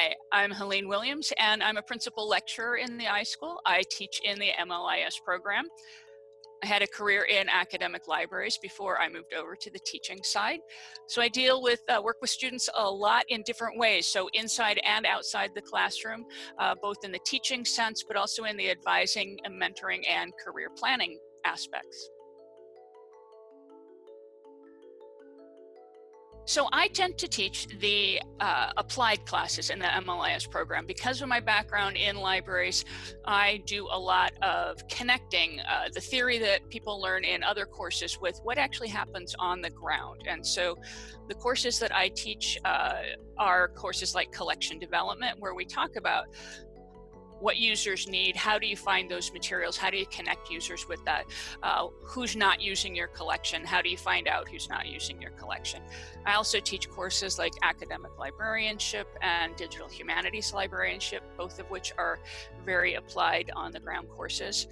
Hi, I'm Helene Williams, and I'm a principal lecturer in the iSchool. I teach in the MLIS program. I had a career in academic libraries before I moved over to the teaching side. So I work with students a lot in different ways, so inside and outside the classroom, both in the teaching sense, but also in the advising and mentoring and career planning aspects. So I tend to teach the applied classes in the MLIS program. Because of my background in libraries, I do a lot of connecting the theory that people learn in other courses with what actually happens on the ground. And so the courses that I teach are courses like collection development, where we talk about what users need, how do you find those materials, how do you connect users with that, who's not using your collection, how do you find out who's not using your collection. I also teach courses like academic librarianship and digital humanities librarianship, both of which are very applied on the ground courses.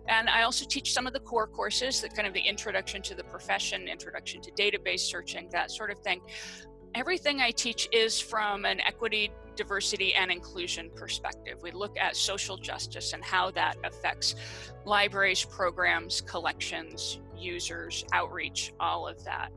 And I also teach some of the core courses, that kind of the introduction to the profession, introduction to database searching, that sort of thing. Everything I teach is from an equity, diversity, and inclusion perspective. We look at social justice and how that affects libraries, programs, collections, users, outreach, all of that.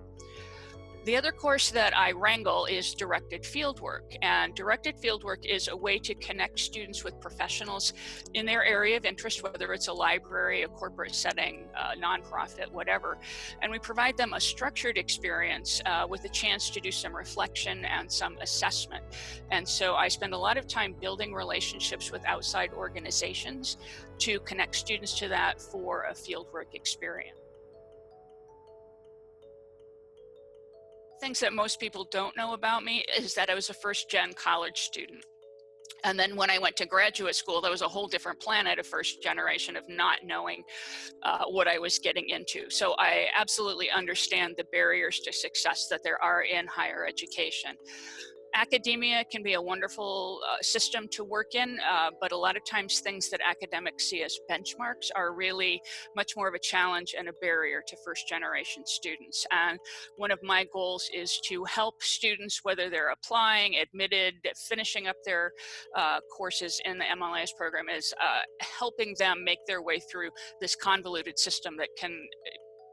The other course that I wrangle is directed fieldwork, and directed fieldwork is a way to connect students with professionals in their area of interest, whether it's a library, a corporate setting, a nonprofit, whatever. And we provide them a structured experience with a chance to do some reflection and some assessment. And so I spend a lot of time building relationships with outside organizations to connect students to that for a fieldwork experience. Things that most people don't know about me is that I was a first-gen college student. And then when I went to graduate school, there was a whole different planet of first generation of not knowing what I was getting into. So I absolutely understand the barriers to success that there are in higher education. Academia can be a wonderful system to work in, but a lot of times things that academics see as benchmarks are really much more of a challenge and a barrier to first generation students. And one of my goals is to help students, whether they're applying, admitted, finishing up their courses in the MLIS program, is helping them make their way through this convoluted system that can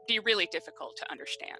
be really difficult to understand.